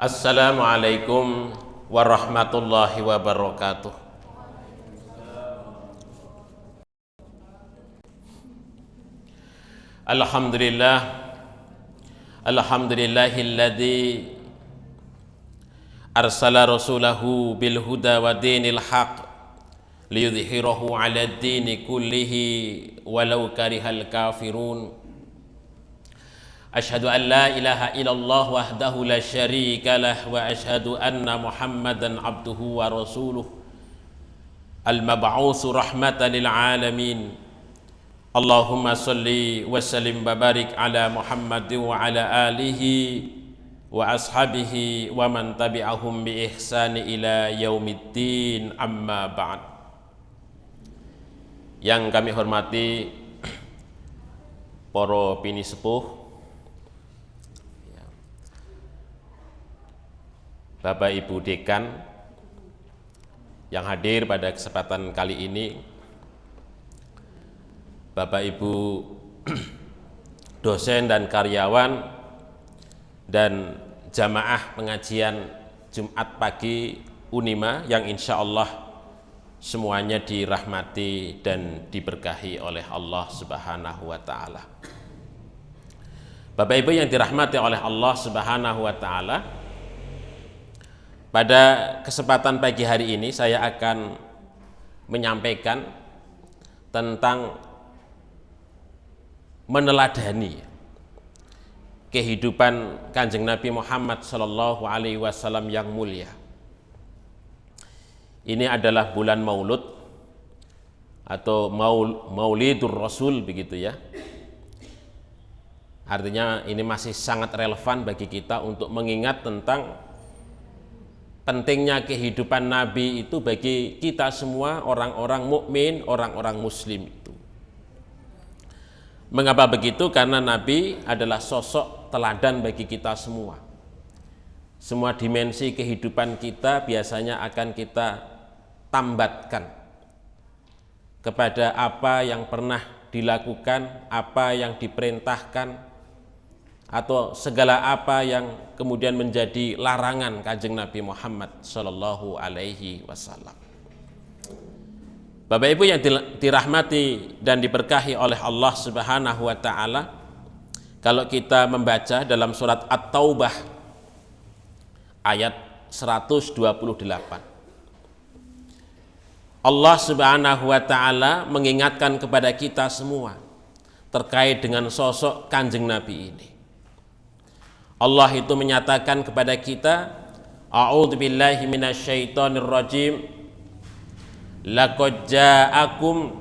Assalamualaikum warahmatullahi wabarakatuh. Alhamdulillah, alhamdulillahilladzi arsala rasulahu bil huda wa dinil haq liyudhhirahu 'ala ad-dini kullihi walau karihal kafirun. Asyhadu an la ilaha illallah wahdahu la syarika lah wa asyhadu anna Muhammadan abduhu wa rasuluh al-mab'utsu rahmatan lil alamin. Allahumma salli wa sallim wa barik ala Muhammadin wa ala alihi wa ashabihi wa man tabi'ahum bi ihsani ila yaumiddin, amma ba'd. Yang kami hormati para pini sepuh, Bapak Ibu Dekan yang hadir pada kesempatan kali ini, Bapak Ibu dosen dan karyawan, dan jamaah pengajian Jumat pagi Unima yang insya Allah semuanya dirahmati dan diberkahi oleh Allah Subhanahu wa Ta'ala. Bapak Ibu yang dirahmati oleh Allah Subhanahu wa Ta'ala, pada kesempatan pagi hari ini saya akan menyampaikan tentang meneladani kehidupan Kanjeng Nabi Muhammad Sallallahu Alaihi Wasallam yang mulia. Ini adalah bulan Maulud atau Maulidur Rasul, begitu ya. Artinya ini masih sangat relevan bagi kita untuk mengingat tentang pentingnya kehidupan Nabi itu bagi kita semua, orang-orang mukmin, orang-orang muslim itu. Mengapa begitu? Karena Nabi adalah sosok teladan bagi kita semua. Semua dimensi kehidupan kita biasanya akan kita tambatkan kepada apa yang pernah dilakukan, apa yang diperintahkan, atau segala apa yang kemudian menjadi larangan Kanjeng Nabi Muhammad Sallallahu Alaihi Wasallam. Bapak Ibu yang dirahmati dan diberkahi oleh Allah Subhanahu wa Ta'ala, kalau kita membaca dalam surat At-Taubah ayat 128, Allah Subhanahu wa Ta'ala mengingatkan kepada kita semua terkait dengan sosok Kanjeng Nabi ini. Allah itu menyatakan kepada kita, a'udzubillahi minasyaitonir rajim, laqad ja'akum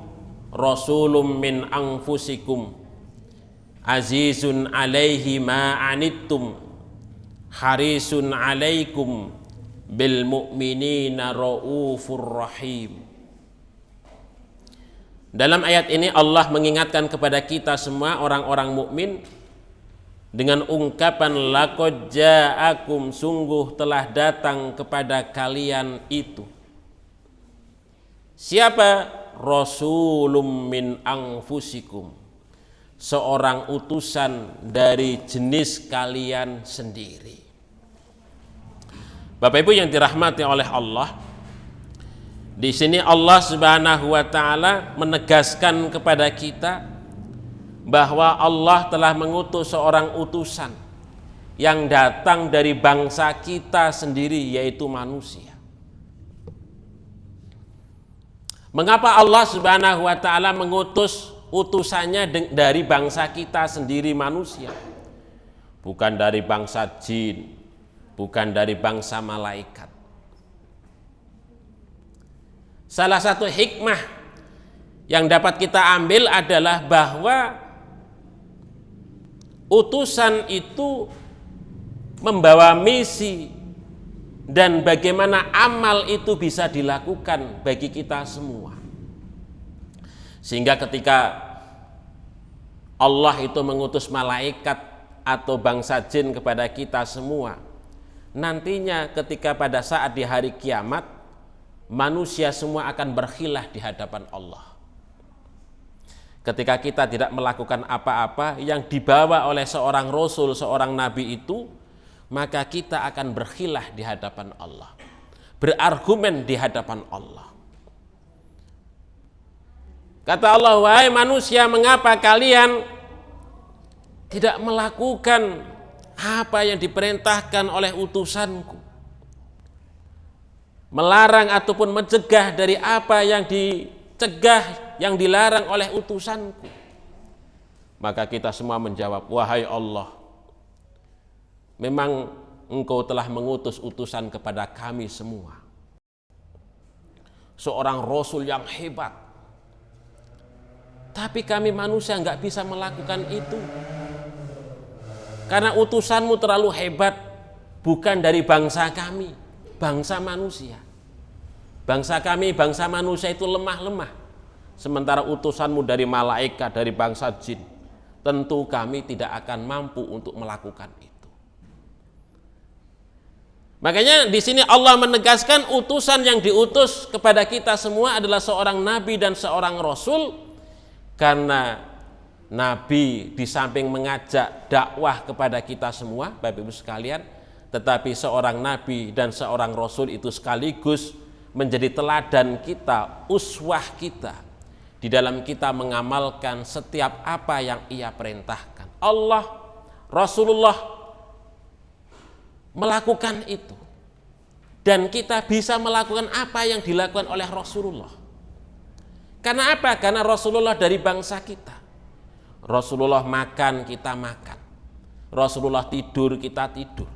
rasulun min anfusikum azizun 'alaihi ma 'anittum harisun 'alaikum bil mu'minina raufur rahim. Dalam ayat ini Allah mengingatkan kepada kita semua orang-orang mukmin dengan ungkapan laqad ja'akum, sungguh telah datang kepada kalian itu. Siapa? Rasulun min anfusikum, seorang utusan dari jenis kalian sendiri. Bapak Ibu yang dirahmati oleh Allah, di sini Allah Subhanahu wa Ta'ala menegaskan kepada kita bahwa Allah telah mengutus seorang utusan yang datang dari bangsa kita sendiri, yaitu manusia. Mengapa Allah Subhanahu wa Ta'ala mengutus utusannya dari bangsa kita sendiri, manusia? Bukan dari bangsa jin, bukan dari bangsa malaikat. Salah satu hikmah yang dapat kita ambil adalah bahwa utusan itu membawa misi dan bagaimana amal itu bisa dilakukan bagi kita semua. Sehingga ketika Allah itu mengutus malaikat atau bangsa jin kepada kita semua, nantinya ketika pada saat di hari kiamat, manusia semua akan berkhilaf di hadapan Allah. Ketika kita tidak melakukan apa-apa yang dibawa oleh seorang rasul, seorang nabi itu, maka kita akan berkhilah di hadapan Allah, berargumen di hadapan Allah. Kata Allah, wahai manusia, mengapa kalian tidak melakukan apa yang diperintahkan oleh utusanku, melarang ataupun mencegah dari apa yang dicegah, yang dilarang oleh utusanku. Maka kita semua menjawab, wahai Allah, memang engkau telah mengutus utusan kepada kami semua, seorang Rasul yang hebat, tapi kami manusia nggak bisa melakukan itu. Karena utusanmu terlalu hebat, bukan dari bangsa kami, bangsa manusia. Bangsa kami, bangsa manusia itu lemah-lemah. Sementara utusanmu dari malaikat, dari bangsa jin, tentu kami tidak akan mampu untuk melakukan itu. Makanya di sini Allah menegaskan utusan yang diutus kepada kita semua adalah seorang nabi dan seorang rasul, karena Nabi di samping mengajak dakwah kepada kita semua, Bapak Ibu sekalian, tetapi seorang nabi dan seorang rasul itu sekaligus menjadi teladan kita, uswah kita di dalam kita mengamalkan setiap apa yang ia perintahkan. Allah, Rasulullah melakukan itu, dan kita bisa melakukan apa yang dilakukan oleh Rasulullah. Karena apa? Karena Rasulullah dari bangsa kita. Rasulullah makan, kita makan. Rasulullah tidur, kita tidur.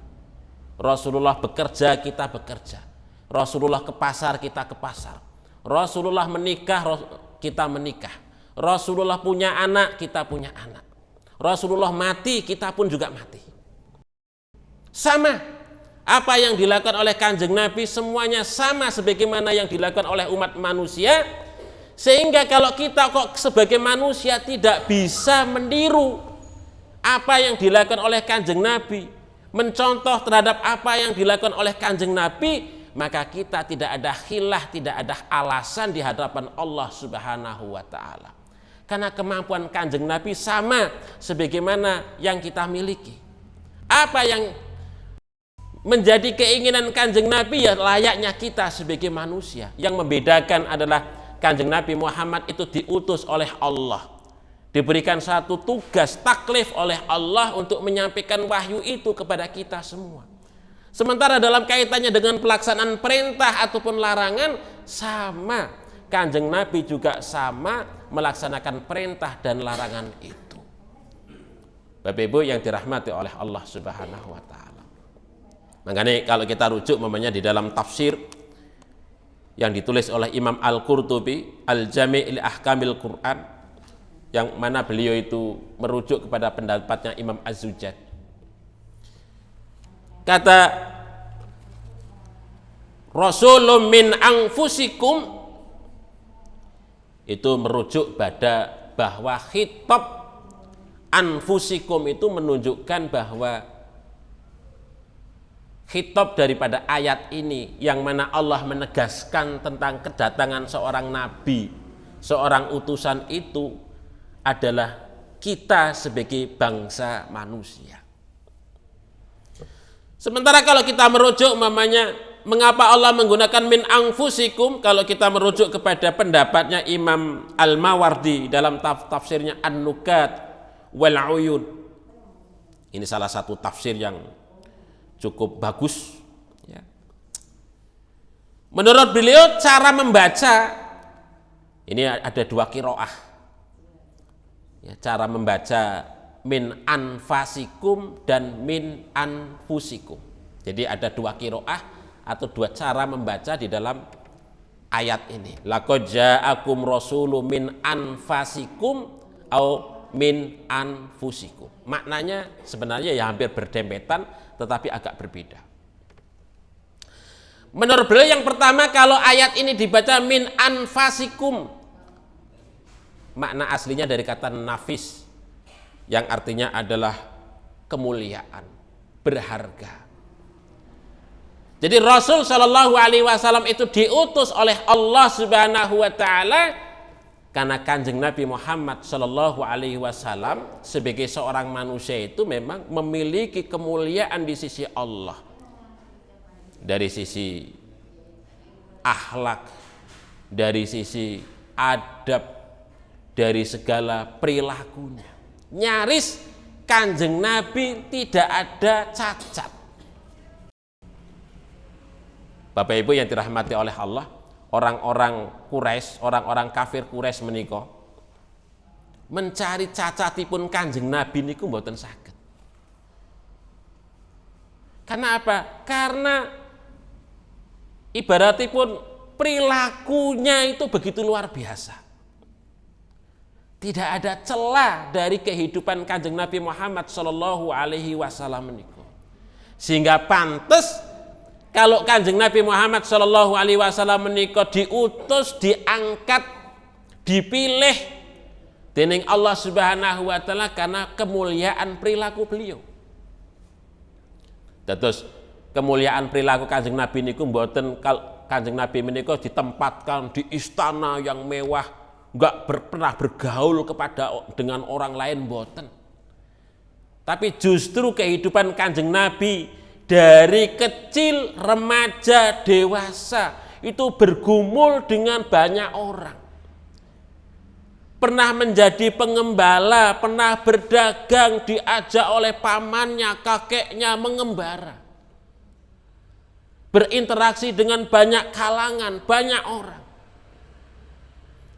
Rasulullah bekerja, kita bekerja. Rasulullah ke pasar, kita ke pasar. Rasulullah menikah, kita menikah. Rasulullah punya anak, kita punya anak. Rasulullah mati, kita pun juga mati. Sama. Apa yang dilakukan oleh Kanjeng Nabi semuanya sama sebagaimana yang dilakukan oleh umat manusia. Sehingga kalau kita kok sebagai manusia tidak bisa meniru apa yang dilakukan oleh Kanjeng Nabi, mencontoh terhadap apa yang dilakukan oleh Kanjeng Nabi, maka kita tidak ada khilah, tidak ada alasan di hadapan Allah Subhanahu wa ta'ala. Karena kemampuan Kanjeng Nabi sama sebagaimana yang kita miliki. Apa yang menjadi keinginan Kanjeng Nabi ya layaknya kita sebagai manusia. Yang membedakan adalah Kanjeng Nabi Muhammad itu diutus oleh Allah, diberikan satu tugas taklif oleh Allah untuk menyampaikan wahyu itu kepada kita semua. Sementara dalam kaitannya dengan pelaksanaan perintah ataupun larangan sama, Kanjeng Nabi juga sama melaksanakan perintah dan larangan itu. Bapak Ibu yang dirahmati oleh Allah Subhanahu wa ta'ala. Makanya kalau kita rujuk namanya di dalam tafsir yang ditulis oleh Imam Al-Qurtubi, Al-Jami' li Ahkamil Quran, yang mana beliau itu merujuk kepada pendapatnya Imam Az-Zujjaj. Kata Rasulun min anfusikum, itu merujuk pada bahwa khitab anfusikum itu menunjukkan bahwa khitab daripada ayat ini yang mana Allah menegaskan tentang kedatangan seorang nabi, seorang utusan itu adalah kita sebagai bangsa manusia. Sementara kalau kita merujuk mamanya mengapa Allah menggunakan min anfusikum, kalau kita merujuk kepada pendapatnya Imam Al-Mawardi dalam tafsirnya An-Nukat wal Uyun. Ini salah satu tafsir yang cukup bagus ya. Menurut beliau cara membaca ini ada dua qiraah ya, cara membaca min anfasikum dan min anfusikum. Jadi ada dua qiraah atau dua cara membaca di dalam ayat ini. Laqad ja'akum rasulun min anfasikum au min anfusikum. Maknanya sebenarnya ya hampir berdempetan tetapi agak berbeda. Menurut beliau yang pertama, kalau ayat ini dibaca min anfasikum, makna aslinya dari kata nafis yang artinya adalah kemuliaan, berharga. Jadi Rasul Shallallahu Alaihi Wasallam itu diutus oleh Allah Subhanahu Wa Taala Karena Kanjeng Nabi Muhammad Shallallahu Alaihi Wasallam sebagai seorang manusia itu memang memiliki kemuliaan di sisi Allah dari sisi akhlak, dari sisi adab, dari segala perilakunya. Nyaris Kanjeng Nabi tidak ada cacat. Bapak Ibu yang dirahmati oleh Allah, orang-orang Quraisy, orang-orang kafir Quraisy menika mencari cacatipun Kanjeng Nabi niku mboten saged. Karena apa? Karena ibaratipun perilakunya itu begitu luar biasa. Tidak ada celah dari kehidupan Kanjeng Nabi Muhammad Shallallahu Alaihi Wasallam niku. Sehingga pantas kalau Kanjeng Nabi Muhammad Shallallahu Alaihi Wasallam menika diutus, diangkat, dipilih dening Allah Subhanahu Wa Taala karena kemuliaan perilaku beliau. Terus kemuliaan perilaku Kanjeng Nabi niku mboten Kanjeng Nabi menika ditempatkan di istana yang mewah, enggak pernah bergaul dengan orang lain mboten. Tapi justru kehidupan Kanjeng Nabi dari kecil, remaja, dewasa itu bergumul dengan banyak orang. Pernah menjadi pengembala, pernah berdagang, diajak oleh pamannya, kakeknya mengembara. Berinteraksi dengan banyak kalangan, banyak orang.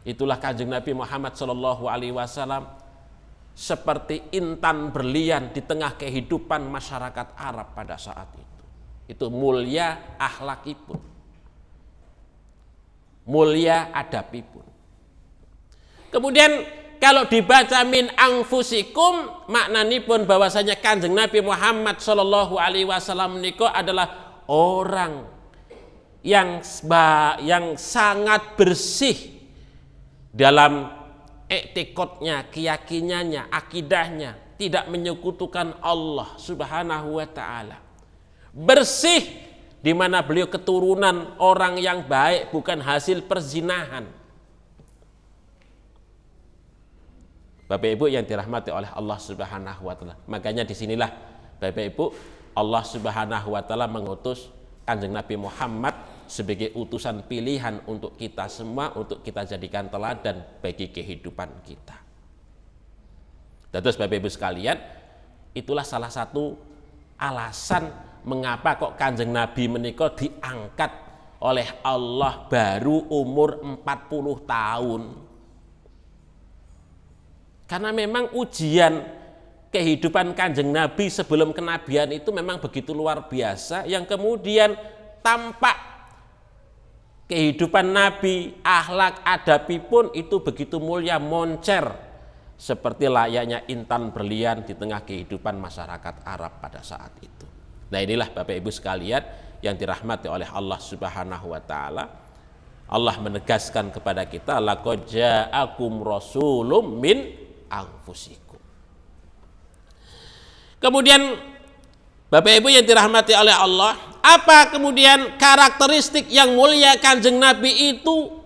Itulah Kanjeng Nabi Muhammad Shallallahu Alaihi Wasallam seperti intan berlian di tengah kehidupan masyarakat Arab pada saat itu. Itu mulia akhlakipun, mulia adabipun. Kemudian kalau dibaca min anfusikum, maknanipun bahwasanya Kanjeng Nabi Muhammad Shallallahu Alaihi Wasallam niko adalah orang yang sangat bersih dalam etikotnya, keyakinannya, akidahnya, tidak menyekutukan Allah Subhanahu wa Ta'ala. Bersih di mana beliau keturunan orang yang baik, bukan hasil perzinahan. Bapak Ibu yang dirahmati oleh Allah Subhanahu wa Ta'ala. Makanya disinilah Bapak Ibu, Allah Subhanahu wa Ta'ala mengutus Kanjeng Nabi Muhammad sebagai utusan pilihan untuk kita semua, untuk kita jadikan teladan bagi kehidupan kita. Dan terus Bapak Ibu sekalian, itulah salah satu alasan mengapa kok Kanjeng Nabi menika diangkat oleh Allah baru umur 40 tahun. Karena memang ujian kehidupan Kanjeng Nabi sebelum kenabian itu memang begitu luar biasa, yang kemudian tampak kehidupan Nabi, akhlak adabipun itu begitu mulia, moncer seperti layaknya intan berlian di tengah kehidupan masyarakat Arab pada saat itu. Nah, inilah Bapak Ibu sekalian yang dirahmati oleh Allah Subhanahu wa Ta'ala. Allah menegaskan kepada kita, laqad ja'akum rasulun min anfusikum. Kemudian Bapak Ibu yang dirahmati oleh Allah, apa kemudian karakteristik yang mulia Kanjeng Nabi itu?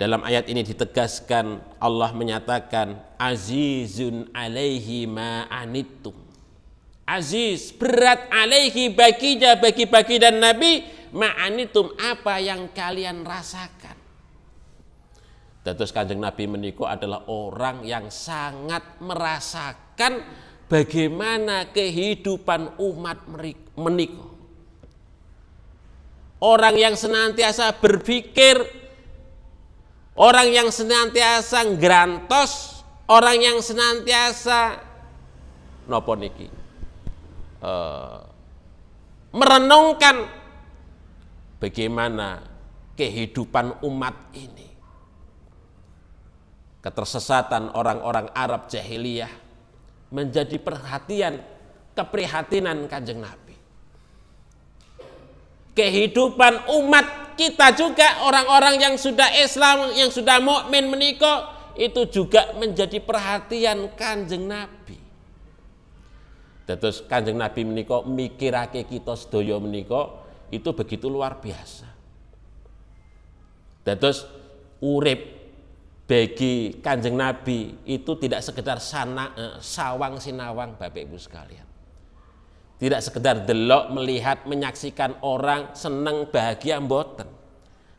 Dalam ayat ini ditegaskan, Allah menyatakan azizun alaihi ma anittum. Aziz, berat alaihi bagi dan Nabi ma anittum, apa yang kalian rasakan. Terus Kanjeng Nabi menika adalah orang yang sangat merasakan bagaimana kehidupan umat menika. Orang yang senantiasa berpikir, orang yang senantiasa ngrantos, orang yang senantiasa napa niki merenungkan bagaimana kehidupan umat ini. Ketersesatan orang-orang Arab jahiliyah menjadi perhatian, keprihatinan Kanjeng Nabi. Kehidupan umat kita juga, orang-orang yang sudah Islam, yang sudah mukmin menika, itu juga menjadi perhatian Kanjeng Nabi. Terus Kanjeng Nabi menika mikirake kita sedaya menika itu begitu luar biasa. Terus urip bagi Kanjeng Nabi itu tidak sekedar sawang sinawang Bapak Ibu sekalian. Tidak sekedar delok, melihat, menyaksikan orang seneng, bahagia, mboten.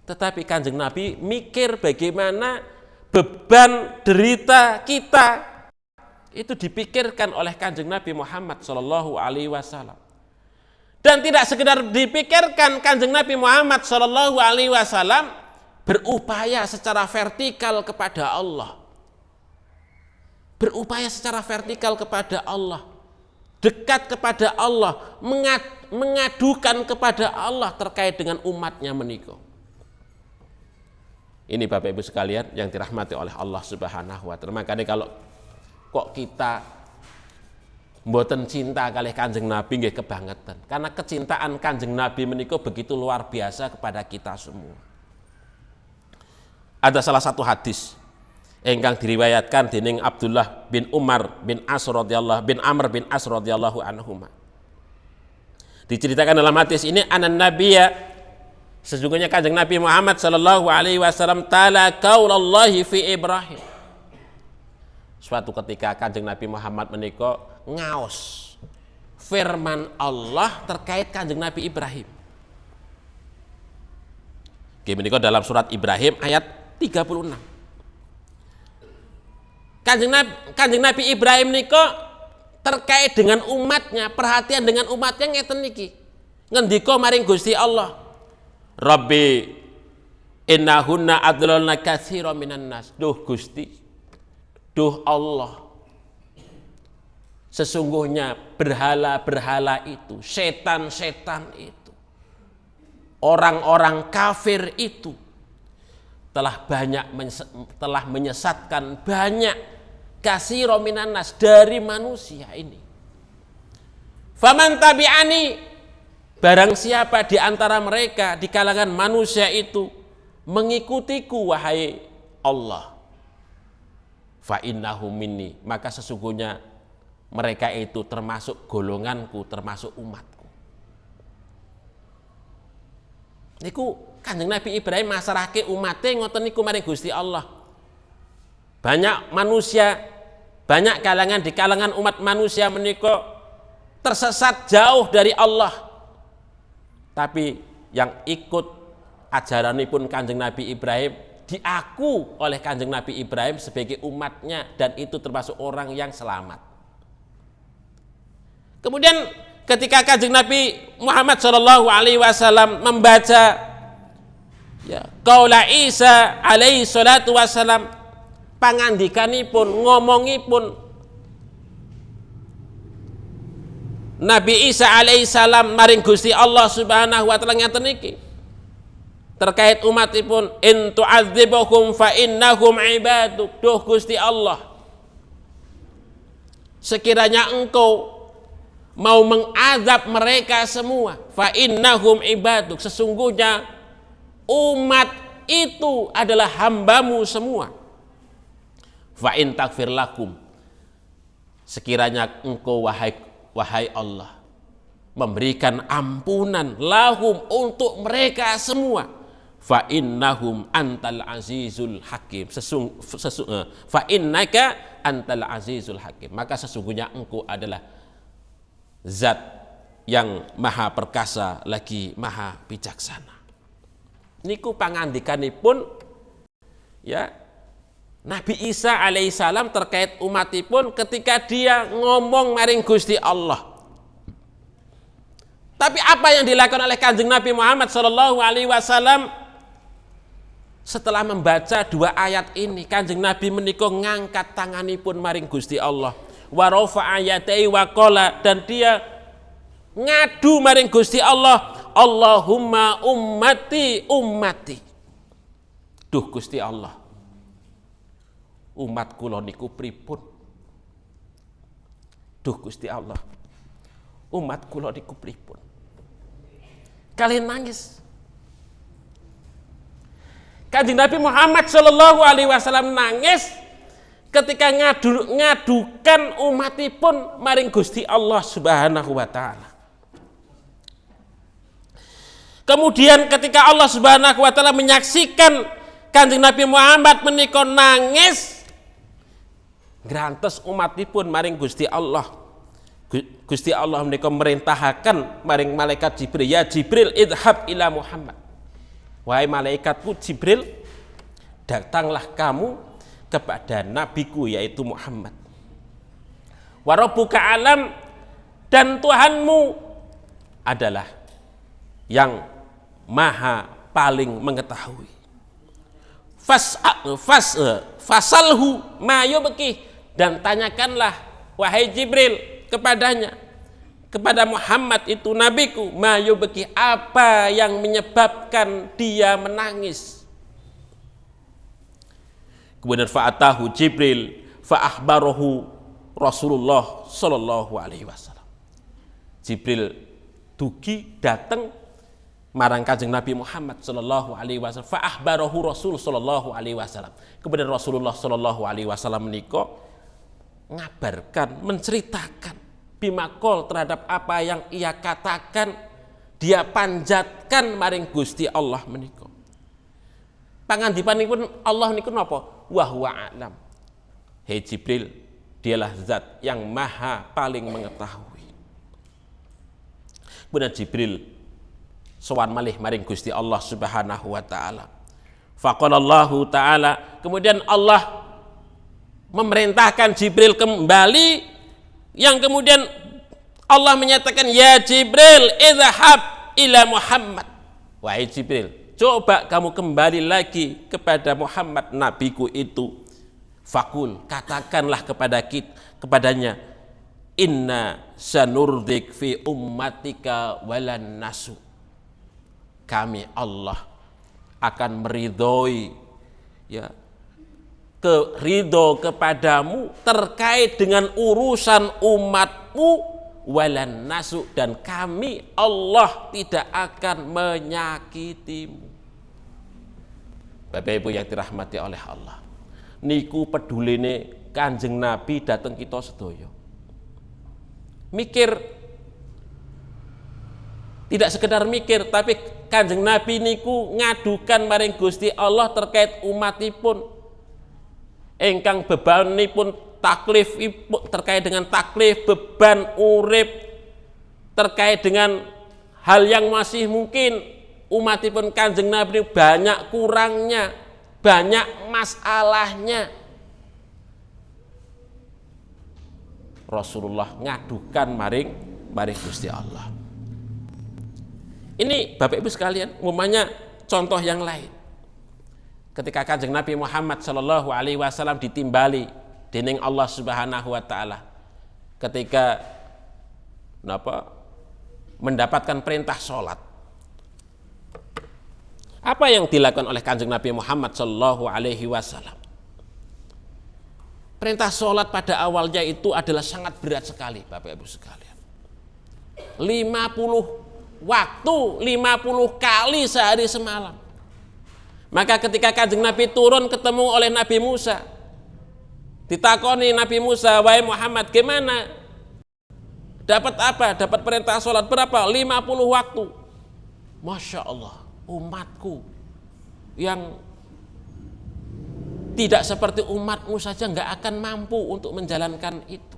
Tetapi Kanjeng Nabi mikir bagaimana beban derita kita itu dipikirkan oleh Kanjeng Nabi Muhammad Shallallahu Alaihi Wasallam. Dan tidak sekedar dipikirkan, Kanjeng Nabi Muhammad Shallallahu Alaihi Wasallam berupaya secara vertikal kepada Allah. Berupaya secara vertikal kepada Allah. Dekat kepada Allah, mengadukan kepada Allah terkait dengan umatnya menika. Ini Bapak Ibu sekalian yang dirahmati oleh Allah Subhanahu wa taala. Makanya kalau kok kita mboten cinta kalih Kanjeng Nabi nggih kebangetan. Karena kecintaan Kanjeng Nabi menika begitu luar biasa kepada kita semua. Ada salah satu hadis ingkang diriwayatkan dening Abdullah bin Umar bin Amr bin As radhiyallahu anhuma. Diceritakan dalam hadis ini, anan nabiyya, sesungguhnya Kanjeng Nabi Muhammad sallallahu alaihi wasallam tala qaulallahi fi Ibrahim. Suatu ketika Kanjeng Nabi Muhammad menika ngaos firman Allah terkait Kanjeng Nabi Ibrahim. Menika dalam surat Ibrahim ayat 36. Kanjeng Nabi Ibrahim niko terkait dengan umatnya, perhatian dengan umatnya ngeten niki. Ngendika maring Gusti Allah, Rabbi innahunna adlalna katsiran minan nas. Duh Gusti, duh Allah, sesungguhnya berhala-berhala itu, setan-setan itu, orang-orang kafir itu telah menyesatkan banyak katsiran minan nas dari manusia ini. Faman tabi'ani, barang siapa di antara mereka di kalangan manusia itu mengikutiku wahai Allah, fa innahu minni, maka sesungguhnya mereka itu termasuk golonganku, termasuk umatku. Niku Kanjeng Nabi Ibrahim masarake umatnya ngoten niku maring Gusti Allah. Banyak manusia, banyak kalangan di kalangan umat manusia menika tersesat jauh dari Allah. Tapi yang ikut ajaranipun Kanjeng Nabi Ibrahim diaku oleh Kanjeng Nabi Ibrahim sebagai umatnya, dan itu termasuk orang yang selamat. Kemudian ketika Kanjeng Nabi Muhammad SAW membaca qaula Isa alaihi salatu wassalam, pangandikanipun, ngomongipun Nabi Isa alaihi salam maring Gusti Allah Subhanahu wa taala ngaten niki terkait umatipun, in tu'adzibuhum fa innahum ibaduk. Duh Gusti Allah, sekiranya engkau mau mengazab mereka semua, fa innahum ibaduk, sesungguhnya umat itu adalah hambamu semua. Fa in takfir lakum, sekiranya engkau wahai Allah memberikan ampunan lahum untuk mereka semua, fa innahum antal azizul hakim, fa innaka antal azizul hakim, maka sesungguhnya engkau adalah zat yang maha perkasa lagi maha bijaksana. Niku pangandikanipun ya Nabi Isa alaihissalam terkait umatipun ketika dia ngomong maring Gusti Allah. Tapi apa yang dilakukan oleh Kanjeng Nabi Muhammad SAW setelah membaca dua ayat ini? Kanjeng Nabi menika ngangkat tanganipun maring Gusti Allah, wa rafa'a yadayhi wa qala, dan dia ngadu maring Gusti Allah, Allahumma ummati ummati. Duh Gusti Allah, umat kula niku pripun? Duh Gusti Allah, umat kula niku pripun? Kalian nangis. Kanjeng Nabi Muhammad SAW nangis ketika ngadukan umatipun maring Gusti Allah Subhanahu wa taala. Kemudian ketika Allah Subhanahu wa taala menyaksikan Kanjeng Nabi Muhammad menika nangis grantes umatipun maring Gusti Allah. Gusti Allah menika merintahaken maring malaikat Jibril, ya Jibril idhab ila Muhammad. Wahai malaikatku Jibril, datanglah kamu kepada nabiku yaitu Muhammad. Wa rabbuka alam, dan Tuhanmu adalah yang maha paling mengetahui. Fasalhu ma yubki, dan tanyakanlah wahai Jibril kepadanya, kepada Muhammad itu nabiku, ma yubki, apa yang menyebabkan dia menangis. Kemudian fa'atahu Jibril fa'akhbarahu Rasulullah sallallahu alaihi wasallam. Jibril dugi datang marang Kanjeng Nabi Muhammad sallallahu alaihi wasallam, fa akhbarahu Rasul sallallahu alaihi wasallam. Kemudian Rasulullah sallallahu alaihi wasallam menika ngabarkan, menceritakan bimakol terhadap apa yang ia katakan, dia panjatkan maring Gusti Allah menika. Pangandipanipun Allah niku napa? Wa huwa a'lam. Hei Jibril, dialah zat yang maha paling mengetahui. Kemudian Jibril sowan malih maring Gusti Allah Subhanahu wa taala. Faqalallahu taala, kemudian Allah memerintahkan Jibril kembali, yang kemudian Allah menyatakan, ya Jibril idhhab ila Muhammad. Wahai Jibril, coba kamu kembali lagi kepada Muhammad nabiku itu. Fakul, katakanlah kepadanya, inna sanurdik fi ummatika walan nasu. Kami Allah akan meridhoi, ya, ridho kepadamu terkait dengan urusan umatmu, walan nasu, dan kami Allah tidak akan menyakitimu. Bapak Ibu yang dirahmati oleh Allah, niku peduline Kanjeng Nabi dateng kita sedaya. Mikir, tidak sekedar mikir, tapi Kanjeng Nabi niku ngadukan maring Gusti Allah terkait umatipun ingkang bebanipun taklif, terkait dengan taklif, beban urip, terkait dengan hal yang masih mungkin umatipun Kanjeng Nabi banyak kurangnya, banyak masalahnya. Rasulullah ngadukan maring Gusti Allah. Ini Bapak Ibu sekalian, umpamanya contoh yang lain. Ketika Kanjeng Nabi Muhammad sallallahu alaihi wasallam ditimbali dening Allah Subhanahu wa taala ketika mendapatkan perintah salat. Apa yang dilakukan oleh Kanjeng Nabi Muhammad sallallahu alaihi wasallam? Perintah salat pada awalnya itu adalah sangat berat sekali, Bapak Ibu sekalian. 50 waktu, 50 kali sehari semalam. Maka ketika Kanjeng Nabi turun ketemu oleh Nabi Musa, ditakoni Nabi Musa, wahai Muhammad, gimana? Dapat apa? Dapat perintah sholat berapa? 50 waktu. Masya Allah, umatku yang tidak seperti umatmu saja nggak akan mampu untuk menjalankan itu.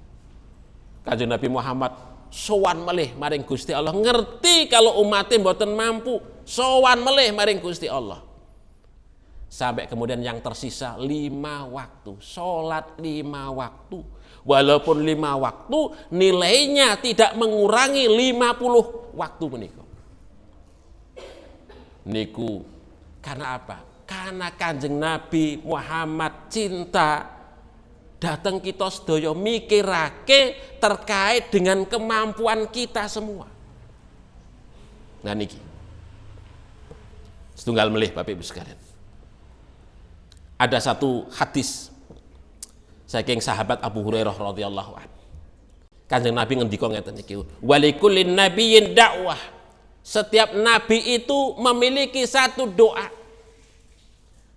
Kanjeng Nabi Muhammad sowan melih maring Gusti Allah, ngerti kalau umatnya mboten mampu, sowan melih maring Gusti Allah. Sampai kemudian yang tersisa 5 waktu, sholat 5 waktu. Walaupun 5 waktu nilainya tidak mengurangi 50 waktu menika. Niku karena apa? Karena Kanjeng Nabi Muhammad cinta datang kita sedaya mikirake terkait dengan kemampuan kita semua. Nah niki setunggal melih Bapak Ibu sekalian. Ada satu hadis saking sahabat Abu Hurairah radhiyallahu anhu. Kanjeng Nabi ngendika ngeten iki, "Walikullin nabiyyin dakwah." Setiap nabi itu memiliki satu doa.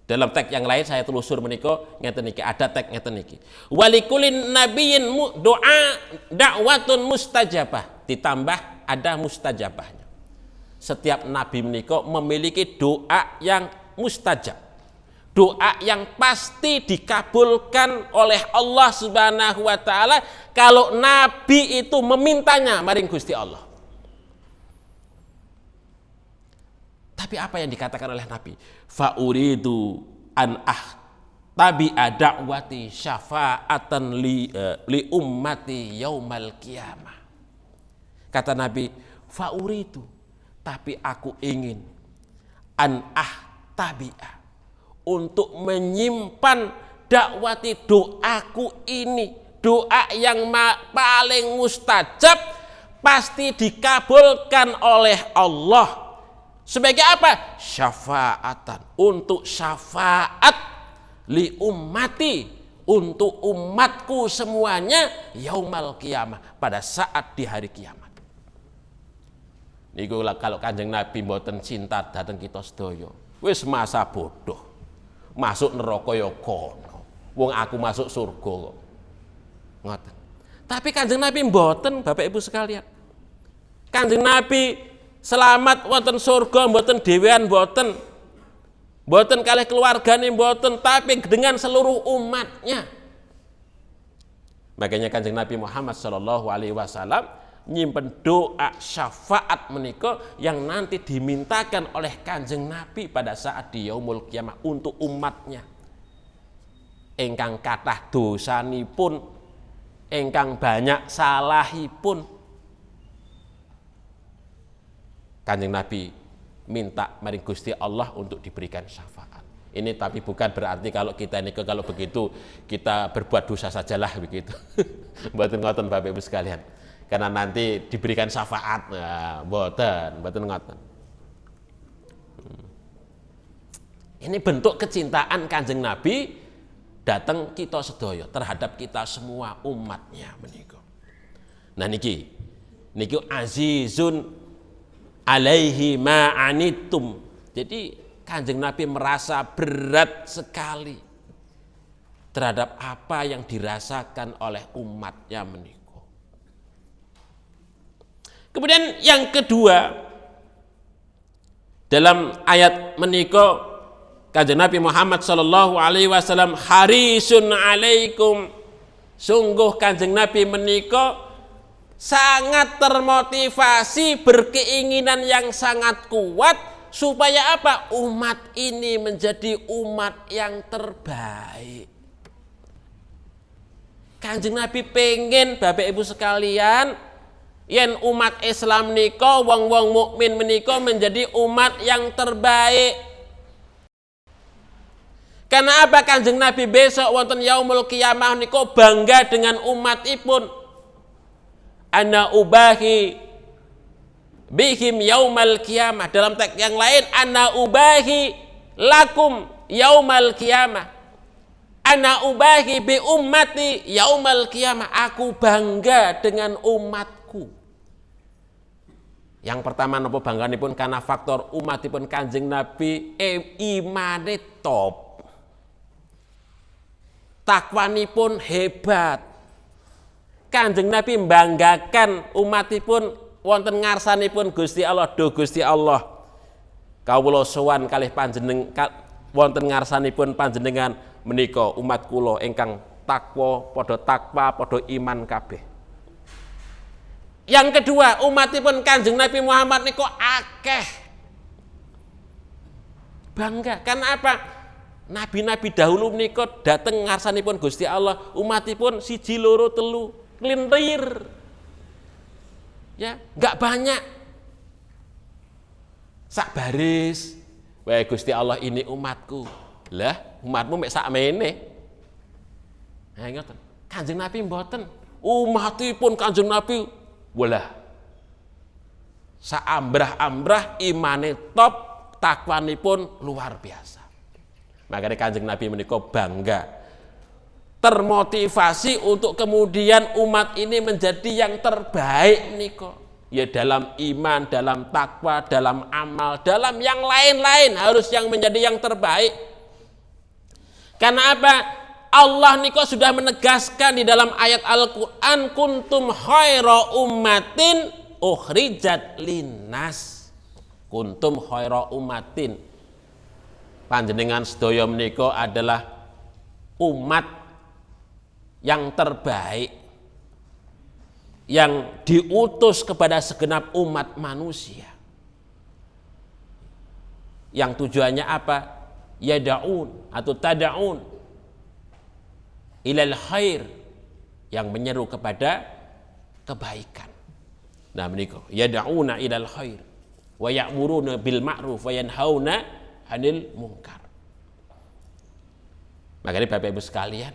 Dalam teks yang lain saya telusur menika ngeten iki, ada teks ngeten iki. "Walikullin nabiyyin doa dakwatun mustajabah." Ditambah ada mustajabahnya. Setiap nabi menika memiliki doa yang mustajab. doa yang pasti dikabulkan oleh Allah Subhanahu wa taala kalau nabi itu memintanya maring Gusti Allah. Tapi apa yang dikatakan oleh nabi? Fa uridu an tabi'a da'wati syafa'atan li ummati yaumal qiyamah. Kata nabi, fa uridu, tapi aku ingin an tabi'a, untuk menyimpan dakwati, doaku ini, doa yang paling mustajab, pasti dikabulkan oleh Allah. Sebagai apa? Syafaatan, untuk syafaat li ummati, untuk umatku semuanya yaumal qiyamah, pada saat di hari kiamat. Niku kalau Kanjeng Nabi mboten cinta dateng kita sedaya, wis masa bodoh. Masuk neraka ya kono. Wong aku masuk surga kok. Ngoten. Tapi Kanjeng Nabi mboten, Bapak Ibu sekalian. Kanjeng Nabi selamat wonten surga mboten dhewean mboten. Mboten kalih keluargane mboten, tapi dengan seluruh umatnya. Makanya Kanjeng Nabi Muhammad sallallahu alaihi wasallam nyimpen doa syafaat menika yang nanti dimintakan oleh Kanjeng Nabi pada saat di yaumul qiyamah untuk umatnya. Engkang kathah dosanipun, engkang banyak salahipun. Kanjeng Nabi minta maring Gusti Allah untuk diberikan syafaat. Ini tapi bukan berarti kalau kita ini kalau begitu kita berbuat dosa sajalah begitu. Mboten ngoten Bapak Ibu sekalian. Karena nanti diberikan syafaat, nah, mboten ngoten. Ini bentuk kecintaan Kanjeng Nabi datang kita sedaya terhadap kita semua umatnya menika. Nah niki azizun alaihi ma anittum. Jadi Kanjeng Nabi merasa berat sekali terhadap apa yang dirasakan oleh umatnya menika. Kemudian yang kedua, dalam ayat menika Kanjeng Nabi Muhammad sallallahu alaihi wasallam harisun alaikum, sungguh Kanjeng Nabi menika sangat termotivasi, berkeinginan yang sangat kuat supaya apa? Umat ini menjadi umat yang terbaik. Kanjeng Nabi pengen Bapak Ibu sekalian yen umat Islam nika wong-wong mukmin menika menjadi umat yang terbaik. Karena apa? Kanjeng Nabi besok wonten yaumul qiyamah nika bangga dengan umatipun. Ana ubahi bihim yaumal qiyamah. Dalam teks yang lain, ana ubahi lakum yaumal qiyamah. Ana ubahi bi ummati yaumal qiyamah. Aku bangga dengan umatku. Yang pertama napa bangganipun karena faktor umatipun Kanjeng Nabi imane top. Takwanipun hebat. Kanjeng Nabi membanggakan umatipun wonten ngarsanipun Gusti Allah, do Gusti Allah. Kawula sowan kalih panjenengan wonten ngarsanipun panjenengan menika umat kula ingkang takwa, padha iman kabeh. Yang kedua, umatipun Kanjeng Nabi Muhammad niku akeh. Bangga. Karena apa? Nabi-nabi dahulu menika dateng ngarsanipun Gusti Allah, umatipun siji loro telu, lintir. Ya, enggak banyak. Sak baris. Wahai Gusti Allah, ini umatku. Lah, umatmu mek sakmene. Nah, ngoten. Kanjeng Nabi mboten. Umatipun Kanjeng Nabi walah saambrah-ambrah imane top, takwanipun luar biasa. Makanya Kanjeng Nabi menika bangga, termotivasi untuk kemudian umat ini menjadi yang terbaik menika. Ya dalam iman, dalam takwa, dalam amal, dalam yang lain-lain harus yang menjadi yang terbaik. Karena apa? Allah niko sudah menegaskan di dalam ayat Al-Quran, kuntum khaira ummatin ukhrijat linnas. Kuntum khaira ummatin. panjenengan sedaya menika adalah umat yang terbaik yang diutus kepada segenap umat manusia. Yang tujuannya apa? Yada'un atau tada'un ilal khair, yang menyeru kepada kebaikan. Nah menika yada'una ilal khair wa ya'muruna bil ma'ruf wa yanhauna 'anil munkar. Makanya Bapak Ibu sekalian,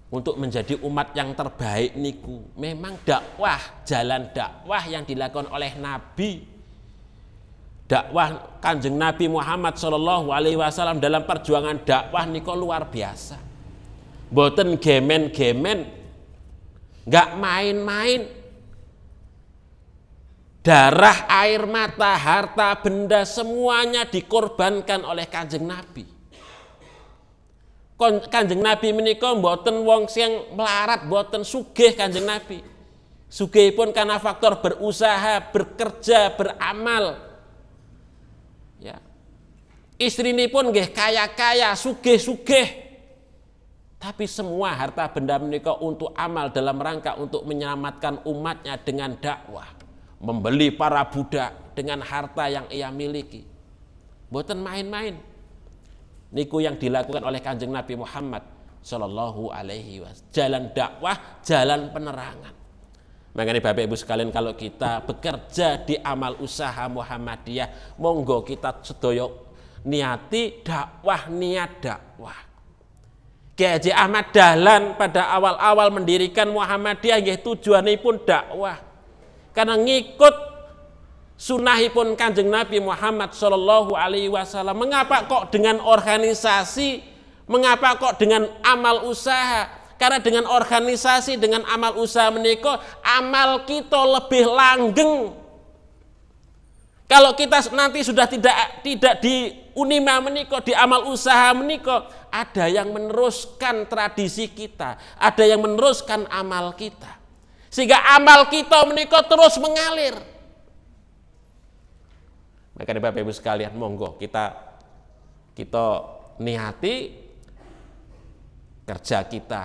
untuk menjadi umat yang terbaik niku memang dakwah, jalan dakwah yang dilakukan oleh Nabi, dakwah Kanjeng Nabi Muhammad Shallallahu Alaihi Wasallam dalam perjuangan dakwah niku luar biasa. Boten gemen-gemen, nggak main-main. Darah, air mata, harta, benda semuanya dikorbankan oleh Kanjeng Nabi. Kanjeng Nabi menika mboten wong sing melarat, mboten sugih Kanjeng Nabi. Sugihipun karena faktor berusaha, bekerja, beramal. Ya. Istrinipun nggih kaya-kaya, sugih-sugih. Tapi semua harta benda menika untuk amal dalam rangka untuk menyelamatkan umatnya dengan dakwah. Membeli para budak dengan harta yang ia miliki. Mboten main-main. Niku yang dilakukan oleh Kanjeng Nabi Muhammad Shallallahu Alaihi Wasallam. Jalan dakwah, jalan penerangan. Makanya Bapak Ibu sekalian, kalau kita bekerja di amal usaha Muhammadiyah, monggo kita sedaya niati dakwah, niat dakwah. Kiai Haji Ahmad Dahlan pada awal-awal mendirikan Muhammadiyah nggih tujuanipun dakwah. Karena ngikut sunahipun Kanjeng Nabi Muhammad Shallallahu Alaihi Wasallam. Mengapa kok dengan organisasi? Mengapa kok dengan amal usaha? Karena dengan organisasi, dengan amal usaha menika amal kita lebih langgeng. Kalau kita nanti sudah tidak di Unima menika, di amal usaha menika, ada yang meneruskan tradisi kita, ada yang meneruskan amal kita. Sehingga amal kita menika terus mengalir. Maka Bapak Ibu sekalian, monggo kita niati kerja kita,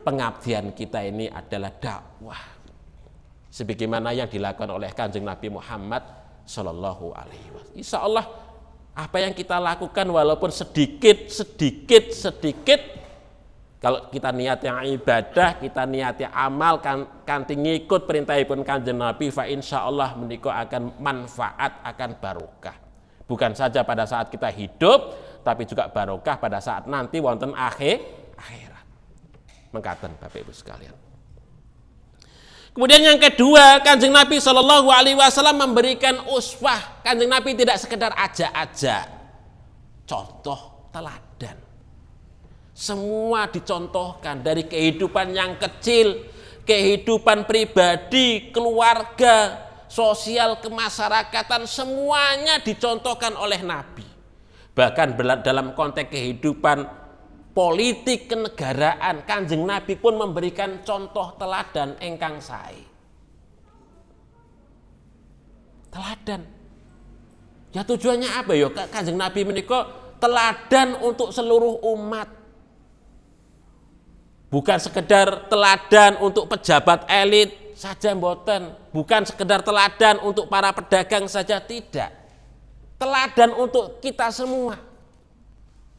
pengabdian kita ini adalah dakwah. Sebagaimana yang dilakukan oleh Kanjeng Nabi Muhammad Shallallahu Alaihi Wasallam. Insya Allah apa yang kita lakukan walaupun sedikit, kalau kita niat yang ibadah, kita niat yang amal, kanthi ngikut perintahipun Kanjeng Nabi, fa insya Allah menika akan manfaat, akan barokah. Bukan saja pada saat kita hidup, tapi juga barokah pada saat nanti wonten akhirat. Mengkaten Bapak Ibu sekalian. Kemudian yang kedua, Kanjeng Nabi Shallallahu Alaihi Wasallam memberikan uswah. Kanjeng Nabi tidak sekedar ajak-ajak, contoh teladan. Semua dicontohkan dari kehidupan yang kecil, kehidupan pribadi, keluarga, sosial kemasyarakatan, semuanya dicontohkan oleh Nabi. Bahkan dalam konteks kehidupan politik kenegaraan, Kanjeng Nabi pun memberikan contoh teladan ingkang sae. Teladan. Ya tujuannya apa ya? Kanjeng Nabi menika teladan untuk seluruh umat. Bukan sekedar teladan untuk pejabat elit saja mboten, bukan sekedar teladan untuk para pedagang saja, tidak. Teladan untuk kita semua.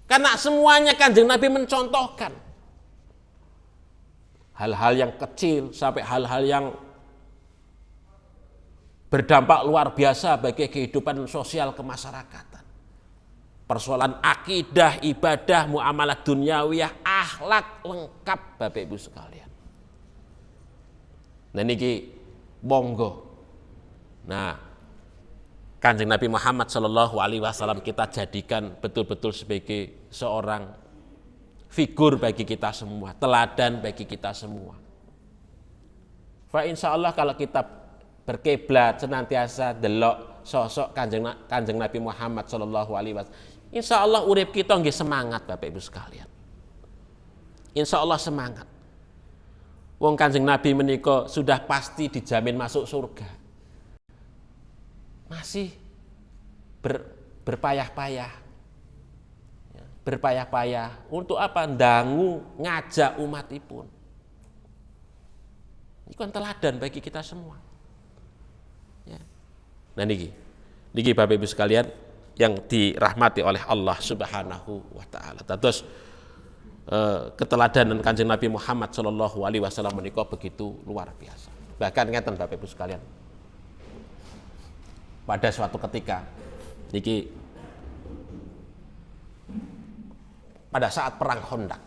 Karena semuanya Kanjeng Nabi mencontohkan. Hal-hal yang kecil sampai hal-hal yang berdampak luar biasa bagi kehidupan sosial kemasyarakatan. Persoalan akidah, ibadah, muamalah dunyawiyah, akhlak lengkap Bapak Ibu sekalian. Nah niki monggo. Nah, Kanjeng Nabi Muhammad Shallallahu Alaihi Wasallam kita jadikan betul-betul sebagai seorang figur bagi kita semua, teladan bagi kita semua. Fa insya Allah kalau kita berkiblat senantiasa delok sosok Kanjeng Nabi Muhammad Shallallahu Alaihi Wasallam, insya Allah urip kita nggih semangat Bapak Ibu sekalian. Insya Allah semangat. Wong Kanjeng Nabi menika sudah pasti dijamin masuk surga. Masih berpayah-payah. berpayah-payah untuk apa? Dangu ngajak umatipun. Ini kan teladan bagi kita semua. Ya. Nah niki Bapak Ibu sekalian yang dirahmati oleh Allah Subhanahu wa taala. Terus keteladanan Kanjeng Nabi Muhammad sallallahu alaihi wasallam menika begitu luar biasa. Bahkan ngeten Bapak Ibu sekalian. Pada suatu ketika niki pada saat perang Khandaq.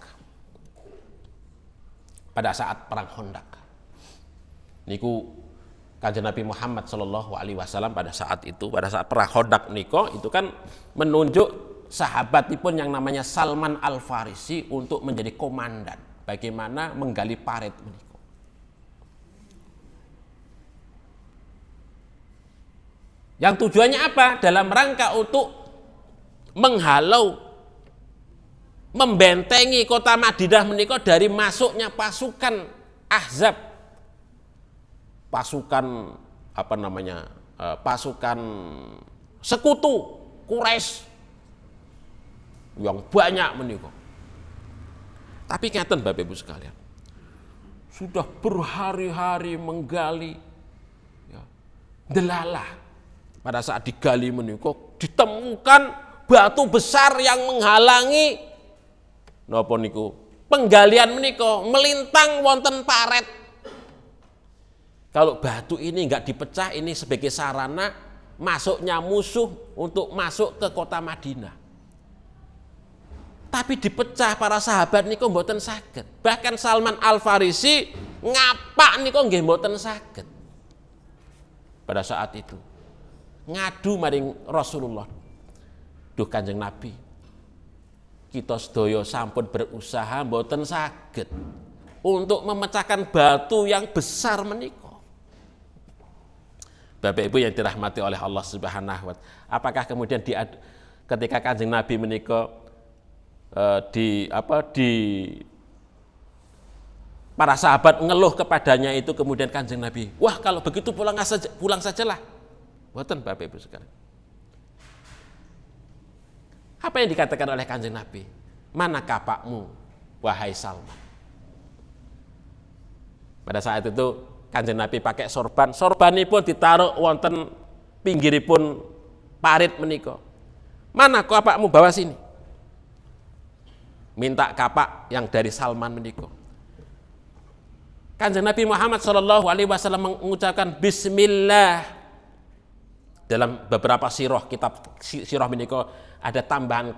Pada saat perang Khandaq. Niku Kanjeng Nabi Muhammad sallallahu alaihi wasallam pada saat perang Khandaq niko itu kan menunjuk sahabatipun yang namanya Salman Al-Farisi untuk menjadi komandan bagaimana menggali parit meniko. Yang tujuannya apa? Dalam rangka untuk menghalau, membentengi kota Madinah meniko dari masuknya pasukan Ahzab, pasukan pasukan sekutu Quraisy yang banyak meniko. Tapi ngeten Bapak Ibu sekalian, sudah berhari-hari menggali, ya, delalah. Pada saat digali meniko ditemukan batu besar yang menghalangi napa niku penggalian meniko, melintang wonten paret. Kalau batu ini enggak dipecah, ini sebagai sarana masuknya musuh untuk masuk ke kota Madinah. Tapi dipecah para sahabat niku mboten saged. Bahkan Salman Al-Farisi ngapak niku nggih mboten saged. Pada saat itu ngadu maring Rasulullah. Duh Kanjeng Nabi, kita sedaya sampun berusaha mboten saged untuk memecahkan batu yang besar menika. Bapak Ibu yang dirahmati oleh Allah Subhanahu wa taala. Apakah kemudian ketika Kanjeng Nabi menika para sahabat ngeluh kepadanya itu, kemudian Kanjeng Nabi, wah kalau begitu pulang sajalah. Mboten Bapak Ibu sekalian. Apa yang dikatakan oleh Kanjeng Nabi? Mana kapakmu wahai Salman? Pada saat itu Kanjeng Nabi pakai sorban, sorbanipun ditaruh wonten pinggiripun parit menika. Mana kapakmu, bawa sini. Minta kapak yang dari Salman menika. Kanjeng Nabi Muhammad sallallahu alaihi wasallam mengucapkan bismillah. Dalam beberapa kitab sirah menika ada tambahan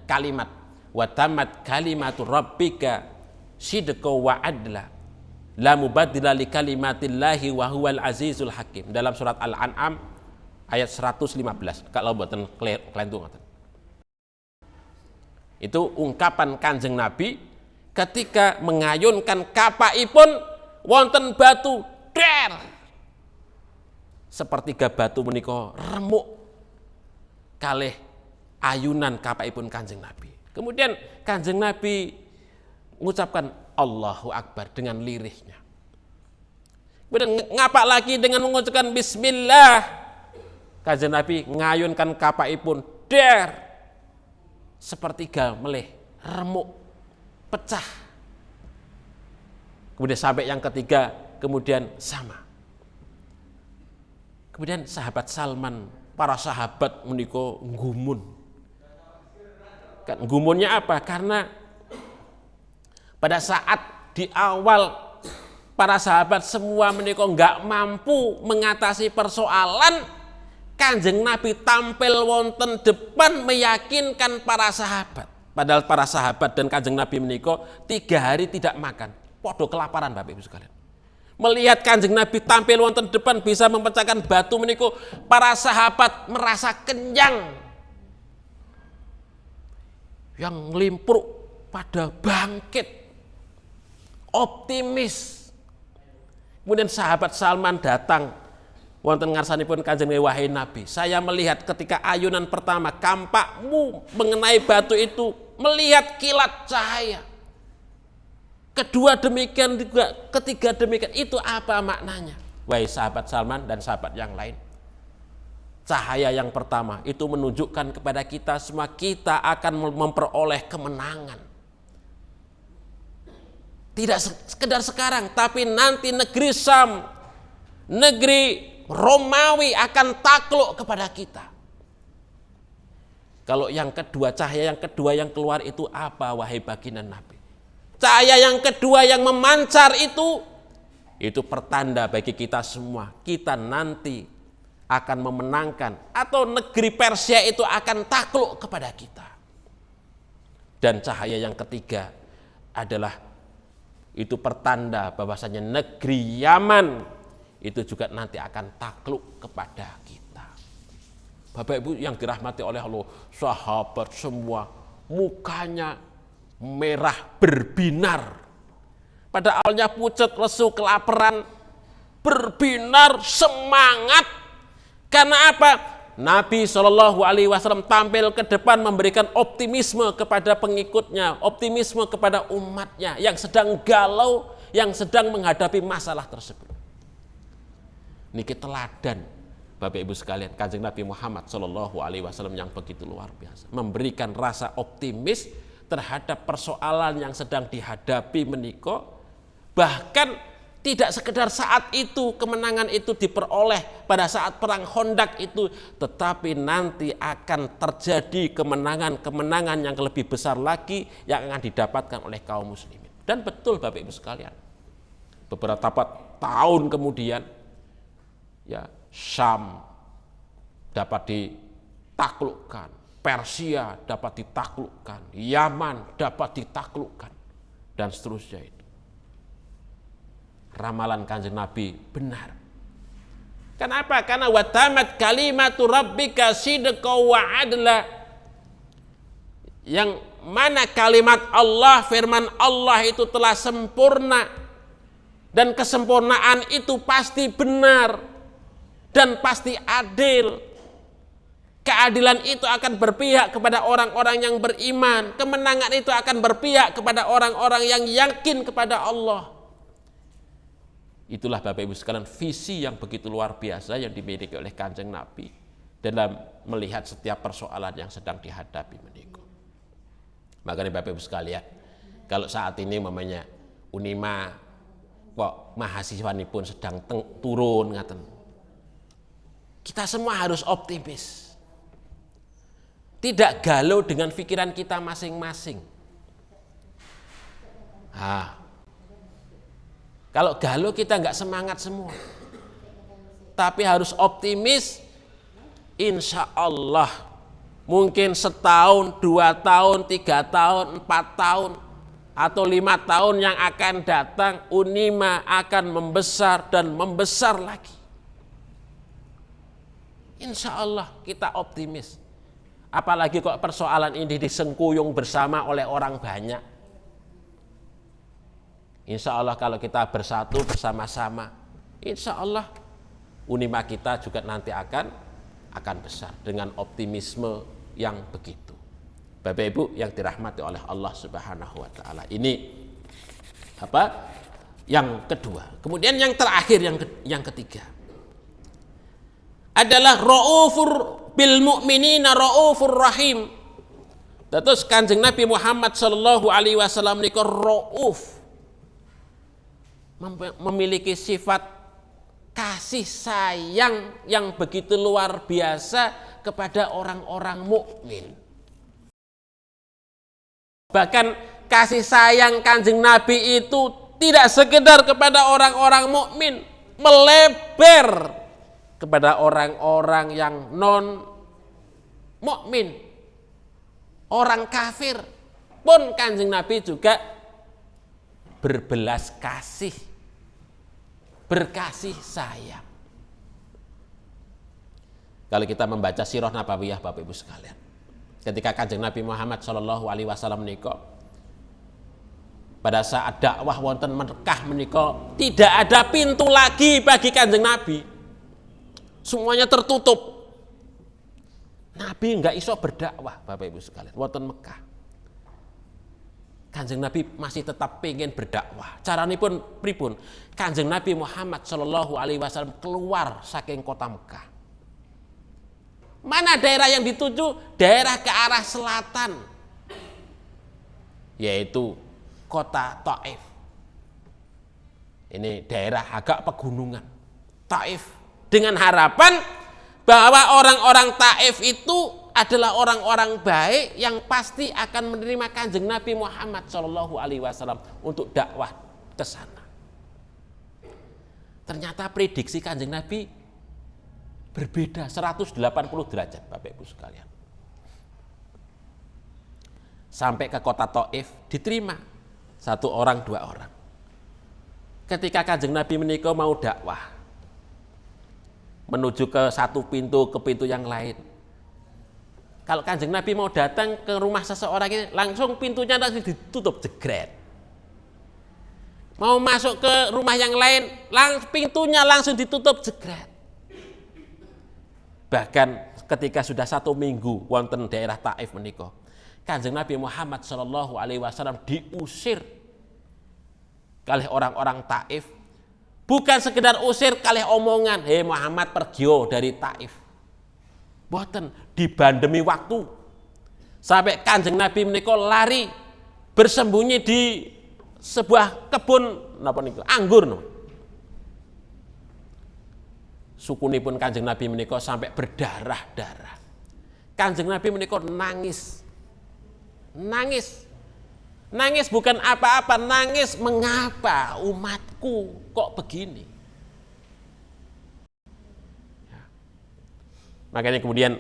kalimat wa tamat kalimatu rabbika sidqa wa adla la mubaddila li kalimatillahi wa huwal azizul hakim. Dalam surat Al-An'am ayat 115. Kalau mboten kelentu ngoten. Itu ungkapan Kanjeng Nabi ketika mengayunkan kapakipun wonten batu der. Sepertiga batu menika remuk kalih ayunan kapakipun Kanjeng Nabi. Kemudian Kanjeng Nabi mengucapkan Allahu Akbar dengan lirihnya. Kemudian ngapak lagi dengan mengucapkan bismillah. Kanjeng Nabi ngayunkan kapakipun der. Sepertiga meleh remuk pecah. Kemudian sampai yang ketiga kemudian sama. Kemudian sahabat Salman, para sahabat menika nggumun. Kan nggumunnya apa? Karena pada saat di awal para sahabat semua menika enggak mampu mengatasi persoalan, Kanjeng Nabi tampil wonten depan meyakinkan para sahabat. Padahal para sahabat dan Kanjeng Nabi menika 3 hari tidak makan, podo kelaparan Bapak Ibu sekalian. Melihat Kanjeng Nabi tampil wonten depan bisa memecahkan batu menika, para sahabat merasa kenyang. Yang nglimpruk pada bangkit, optimis. Kemudian sahabat Salman datang wonten ngarsanipun Kanjeng wahai Nabi, saya melihat ketika ayunan pertama kampakmu mengenai batu itu melihat kilat cahaya. Kedua demikian juga, ketiga demikian, itu apa maknanya? Wahai sahabat Salman dan sahabat yang lain, cahaya yang pertama itu menunjukkan kepada kita semua kita akan memperoleh kemenangan. Tidak sekedar sekarang, tapi nanti negeri Syam, negeri Romawi akan takluk kepada kita. Kalau yang kedua, cahaya yang kedua yang keluar itu apa, wahai baginda Nabi? Cahaya yang kedua yang memancar itu pertanda bagi kita semua. Kita nanti akan memenangkan, atau negeri Persia itu akan takluk kepada kita. Dan cahaya yang ketiga adalah itu pertanda bahwasanya negeri Yaman itu juga nanti akan takluk kepada kita. Bapak Ibu yang dirahmati oleh Allah, sahabat semua mukanya merah berbinar. Pada awalnya pucat, lesu, kelaparan, berbinar semangat. Karena apa? Nabi SAW tampil ke depan memberikan optimisme kepada pengikutnya, optimisme kepada umatnya yang sedang galau, yang sedang menghadapi masalah tersebut. Niki teladan Bapak Ibu sekalian, Kanjeng Nabi Muhammad SAW yang begitu luar biasa, memberikan rasa optimis terhadap persoalan yang sedang dihadapi menika. Bahkan tidak sekedar saat itu kemenangan itu diperoleh pada saat perang Khandaq itu, tetapi nanti akan terjadi kemenangan-kemenangan yang lebih besar lagi yang akan didapatkan oleh kaum muslimin. Dan betul Bapak Ibu sekalian, beberapa tahun kemudian ya Syam dapat ditaklukkan, Persia dapat ditaklukkan, Yaman dapat ditaklukkan, dan seterusnya itu. Ramalan Kanjeng Nabi benar. Kenapa? Karena watamat kalimatu rabbika sidqa wa adla. Yang mana kalimat Allah, firman Allah itu telah sempurna, dan kesempurnaan itu pasti benar dan pasti adil. Keadilan itu akan berpihak kepada orang-orang yang beriman. Kemenangan itu akan berpihak kepada orang-orang yang yakin kepada Allah. Itulah Bapak Ibu sekalian visi yang begitu luar biasa yang dimiliki oleh Kanjeng Nabi dalam melihat setiap persoalan yang sedang dihadapi menika. Makanya Bapak Ibu sekalian, kalau saat ini mamanya Unima kok mahasiswanipun sedang turun ngaten, kita semua harus optimis. Tidak galau dengan pikiran kita masing-masing. Kalau galau kita nggak semangat semua. Tapi harus optimis. Insya Allah mungkin setahun, 2 tahun, 3 tahun, 4 tahun, atau 5 tahun yang akan datang, Unima akan membesar dan membesar lagi. Insya Allah kita optimis. Apalagi kok persoalan ini disengkuyung bersama oleh orang banyak. Insya Allah kalau kita bersatu bersama-sama, insya Allah Unima kita juga nanti akan besar dengan optimisme yang begitu. Bapak Ibu yang dirahmati oleh Allah Subhanahu wa taala. Ini apa? Yang kedua. Kemudian yang terakhir, yang ketiga adalah raufur bil mu'minina raufur rahim. Terus Kanjeng Nabi Muhammad sallallahu alaihi wasallam niku rauf, memiliki sifat kasih sayang yang begitu luar biasa kepada orang-orang mukmin. Bahkan kasih sayang Kanjeng Nabi itu tidak sekedar kepada orang-orang mukmin, melebar kepada orang-orang yang non mukmin, orang kafir pun Kanjeng Nabi juga berbelas kasih, berkasih sayang. Kalau kita membaca sirah nabawiyah Bapak Ibu sekalian, ketika Kanjeng Nabi Muhammad SAW menika pada saat dakwah wonten Mekah menika tidak ada pintu lagi bagi Kanjeng Nabi, semuanya tertutup. Nabi enggak iso berdakwah Bapak Ibu sekalian wonten Mekah. Kanjeng Nabi masih tetap pengen berdakwah. Caranipun pripun? Kanjeng Nabi Muhammad SAW keluar saking kota Mekah. Mana daerah yang dituju? Daerah ke arah selatan, yaitu kota Taif. Ini daerah agak pegunungan, Taif, dengan harapan bahwa orang-orang Taif itu adalah orang-orang baik yang pasti akan menerima Kanjeng Nabi Muhammad SAW untuk dakwah ke sana. Ternyata prediksi Kanjeng Nabi berbeda 180 derajat, Bapak Ibu sekalian. Sampai ke kota Taif diterima 1 orang 2 orang. Ketika Kanjeng Nabi menikah mau dakwah menuju ke satu pintu ke pintu yang lain. Kalau Kanjeng Nabi mau datang ke rumah seseorang ini, langsung pintunya langsung ditutup jegret. Mau masuk ke rumah yang lain, pintunya langsung ditutup jegret. Bahkan ketika sudah 1 minggu wonten daerah Taif menika, Kanjeng Nabi Muhammad SAW diusir kalih orang-orang Taif. Bukan sekedar usir kalih omongan, "Hei Muhammad, pergio dari Taif." Boten, dibandemi waktu. Sampai Kanjeng Nabi menika lari bersembunyi di sebuah kebun napa niku? Anggur. Sukunipun Kanjeng Nabi menika sampai berdarah-darah. Kanjeng Nabi menika nangis. Nangis bukan apa-apa, nangis mengapa umatku kok begini. Ya. Makanya kemudian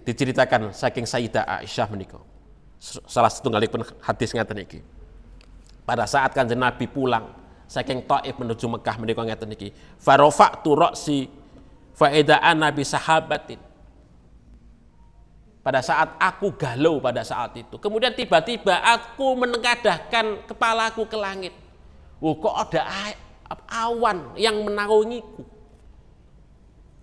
diceritakan saking Sayyidah Aisyah menika. Salah satu ngalipun hadis ngaten iki. Pada saat Kanjeng Nabi pulang saking Taif menuju Mekah menika ngaten iki. Farafa'tu ra'si faedaan Nabi sahabatin. Pada saat aku galau pada saat itu, kemudian tiba-tiba aku menengadahkan kepalaku ke langit. Kok ada awan yang menaungiku.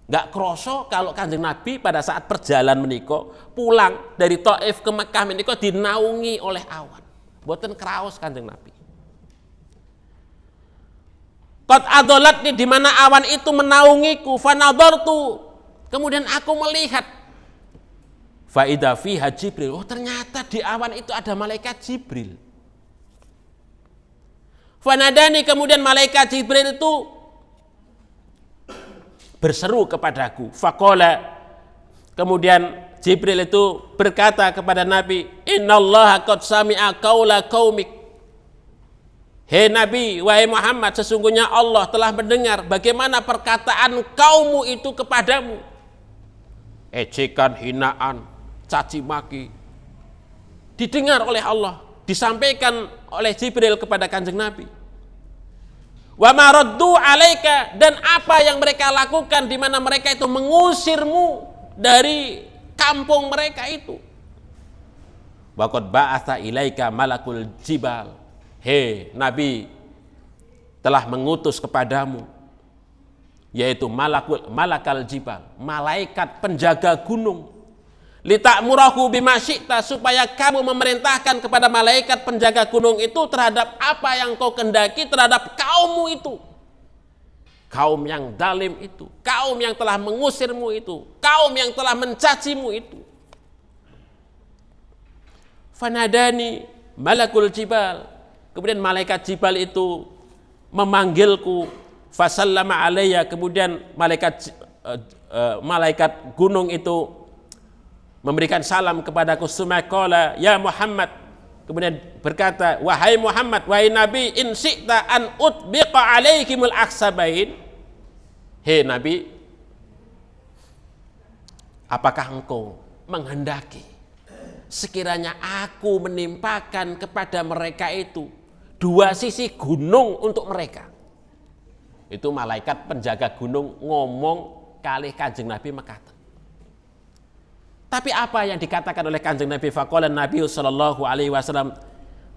Gak kroso kalau Kanjeng Nabi pada saat perjalanan menika pulang dari Taif ke Mekah menika dinaungi oleh awan. Boten kraos Kanjeng Nabi. Qad adolatni, di mana awan itu menaungiku, fanadhartu, kemudian aku melihat fa idza fiha Jibril. Oh, ternyata di awan itu ada malaikat Jibril. Fanadani, kemudian malaikat Jibril itu berseru kepadaku. Faqala, kemudian Jibril itu berkata kepada Nabi, "Innallaha qad sami'a qaula qaumik." Hei Nabi, wahai Muhammad, sesungguhnya Allah telah mendengar bagaimana perkataan kaummu itu kepadamu. Ejekan, hinaan, caci maki didengar oleh Allah, disampaikan oleh Jibril kepada Kanjeng Nabi. Wa maraddu alaika, dan apa yang mereka lakukan di mana mereka itu mengusirmu dari kampung mereka itu. Wa qad ba'atha ilaika malakul jibal. Hei Nabi, telah mengutus kepadamu yaitu malakal jibal, malaikat penjaga gunung. Litakmurahu bima syi'ta, supaya kamu memerintahkan kepada malaikat penjaga gunung itu terhadap apa yang kau kendaki terhadap kaummu itu. Kaum yang zalim itu, kaum yang telah mengusirmu itu, kaum yang telah mencacimu itu. Fanadani malakul jibal, kemudian malaikat jibal itu memanggilku, fasallama alayya, kemudian malaikat gunung itu memberikan salam kepadaku. Sumaqala ya Muhammad, kemudian berkata, wahai Muhammad, wahai Nabi, in syi'ta an utbiqa alaikimul aksabain. Hei Nabi, apakah engkau menghendaki sekiranya aku menimpakan kepada mereka itu 2 sisi gunung untuk mereka? Itu malaikat penjaga gunung ngomong kali Kanjeng Nabi Mekah. Tapi apa yang dikatakan oleh Kanjeng Nabi? Faqala Nabi sallallahu alaihi wasallam,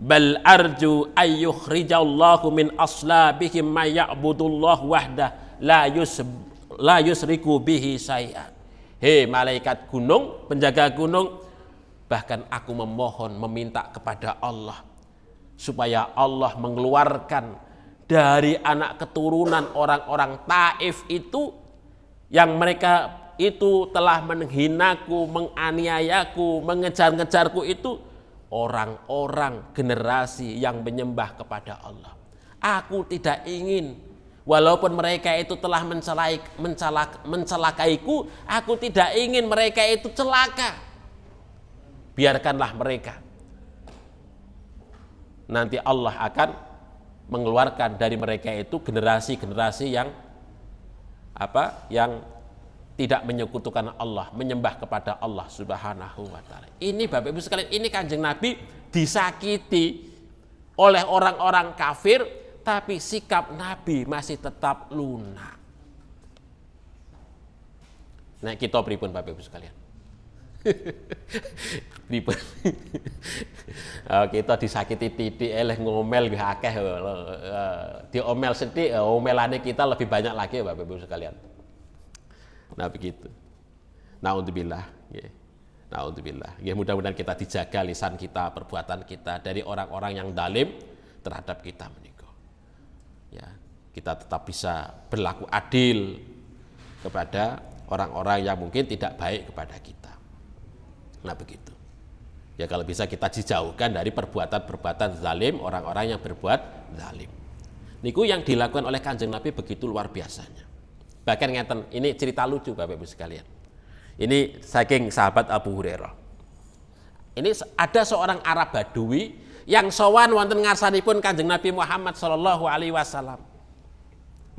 bal arju ayyukhrijallahu min aslabihim may ya'budullah wahdah la yusriku bihi syai'an. Hei malaikat gunung, penjaga gunung, bahkan aku memohon, meminta kepada Allah supaya Allah mengeluarkan dari anak keturunan orang-orang Taif itu yang mereka itu telah menghinaku, menganiayaku, mengejar-ngejarku itu orang-orang generasi yang menyembah kepada Allah. Aku tidak ingin, walaupun mereka itu telah mencelakaiku, aku tidak ingin mereka itu celaka. Biarkanlah mereka. Nanti Allah akan mengeluarkan dari mereka itu generasi-generasi yang tidak menyekutukan Allah, menyembah kepada Allah Subhanahu wa taala. Ini Bapak Ibu sekalian, ini Kanjeng Nabi disakiti oleh orang-orang kafir, tapi sikap Nabi masih tetap lunak. Nah, kita pripun Bapak Ibu sekalian? Pripun? Kita disakiti titik eleh ngomel nggih akeh, diomel sithik, omelane kita lebih banyak lagi Bapak Ibu sekalian. Nah begitu. Naudzubillah. Naudzubillah. Ya, mudah-mudahan kita dijaga lisan kita, perbuatan kita dari orang-orang yang zalim terhadap kita menika. Ya, kita tetap bisa berlaku adil kepada orang-orang yang mungkin tidak baik kepada kita. Nah begitu. Ya, kalau bisa kita dijauhkan dari perbuatan-perbuatan zalim orang-orang yang berbuat zalim. Niku yang dilakukan oleh Kanjeng Nabi begitu luar biasanya. Bahkan ngeten, ini cerita lucu Bapak Ibu sekalian. Ini saking sahabat Abu Hurairah. Ini ada seorang Arab Badui yang sowan wonten ngarsanipun Kanjeng Nabi Muhammad sallallahu alaihi wasallam.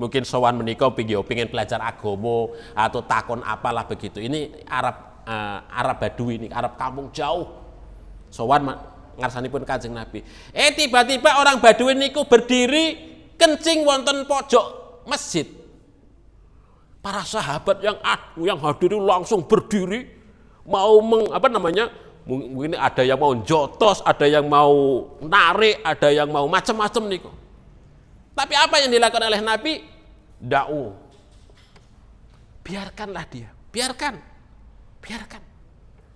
Mungkin sowan menika pengen belajar agama atau takon apalah begitu. Ini Arab Badui ini, Arab kampung jauh. Sowan ngarsanipun Kanjeng Nabi. Tiba-tiba orang Badui niku berdiri kencing wonten pojok masjid. Para sahabat yang hadir langsung berdiri mau mungkin ada yang mau jotos, ada yang mau narik, ada yang mau macam-macam niku. Tapi apa yang dilakukan oleh Nabi? Da'u. Biarkanlah dia, biarkan.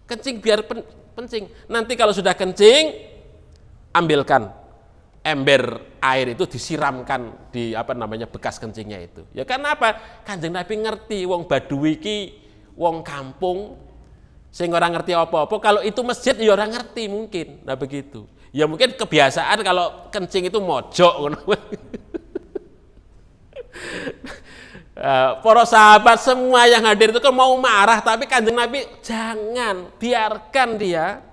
Kencing biar kencing. Nanti kalau sudah kencing, ambilkan ember air itu disiramkan di bekas kencingnya itu. Ya karena apa? Kanjeng Nabi ngerti wong Badui ki wong kampung sing ora ngerti apa-apa, kalau itu masjid ya ora ngerti mungkin. Nah begitu. Ya mungkin kebiasaan kalau kencing itu mojok ngono. Para sahabat semua yang hadir itu kan mau marah, tapi Kanjeng Nabi jangan, biarkan dia.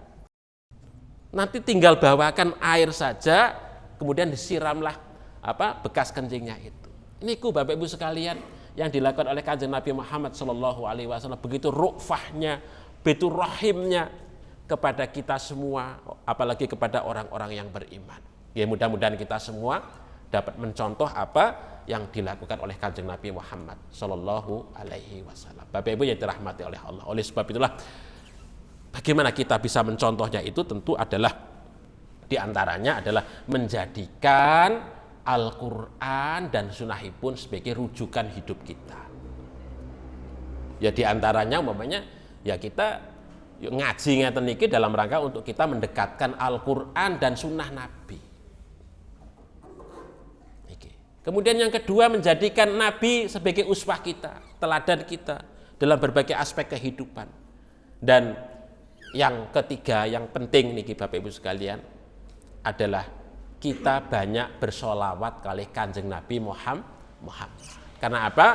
Nanti tinggal bawakan air saja, kemudian disiramlah bekas kencingnya itu. Ini Bapak Ibu sekalian yang dilakukan oleh Kanjeng Nabi Muhammad sallallahu alaihi wasallam, begitu rufahnya, begitu rahimnya kepada kita semua, apalagi kepada orang-orang yang beriman. Ya mudah-mudahan kita semua dapat mencontoh apa yang dilakukan oleh Kanjeng Nabi Muhammad sallallahu alaihi wasallam. Bapak Ibu yang dirahmati oleh Allah. Oleh sebab itulah bagaimana kita bisa mencontohnya itu tentu adalah diantaranya adalah menjadikan Al-Quran dan Sunnahipun sebagai rujukan hidup kita. Ya diantaranya umpamanya ya kita ngaji ngeten niki dalam rangka untuk kita mendekatkan Al-Quran dan Sunnah Nabi. Kemudian yang kedua, menjadikan Nabi sebagai uswah kita, teladan kita dalam berbagai aspek kehidupan. Dan yang ketiga, yang penting nih Bapak Ibu sekalian, adalah kita banyak bersolawat kali Kanjeng Nabi Muhammad. Karena apa?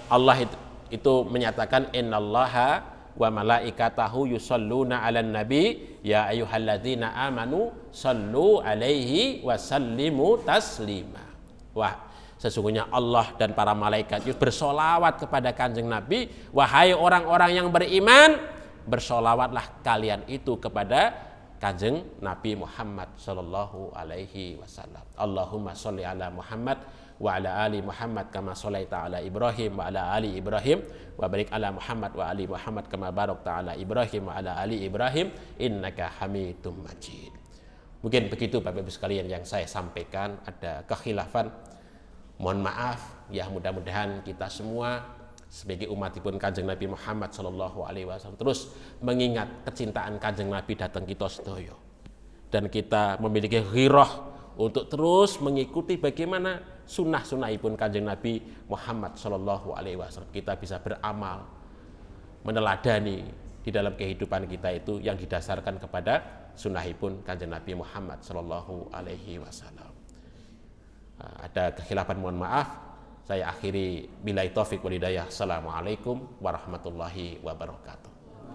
Allah itu menyatakan innallaha wa malaikatahu yusholluna 'alan nabi ya ayyuhalladzina amanu shallu 'alaihi wa sallimu taslima. Wah, sesungguhnya Allah dan para malaikat itu bersolawat kepada Kanjeng Nabi. Wahai orang-orang yang beriman, bersolawatlah kalian itu kepada Kanjeng Nabi Muhammad sallallahu alaihi wasallam. Allahumma sholli ala Muhammad wa ala ali Muhammad kama sholaita ala Ibrahim wa ala ali Ibrahim wa barik ala Muhammad wa ali Muhammad kama barakta ala Ibrahim wa ala ali Ibrahim innaka Hamidum Majid. Mungkin begitu Bapak Ibu sekalian yang saya sampaikan. Ada kekhilafan, mohon maaf ya, mudah-mudahan kita semua sebagai umatipun Kanjeng Nabi Muhammad sallallahu alaihi wasallam terus mengingat kecintaan Kanjeng Nabi datang kita sedaya, dan kita memiliki ghirah untuk terus mengikuti bagaimana sunnah-sunnahipun Kanjeng Nabi Muhammad sallallahu alaihi wasallam. Kita bisa beramal meneladani di dalam kehidupan kita itu yang didasarkan kepada sunnahipun Kanjeng Nabi Muhammad Shallallahu Alaihi Wasallam. Ada kekhilafan, mohon maaf. Saya akhiri billahi taufik wal hidayah. Assalamualaikum warahmatullahi wabarakatuh.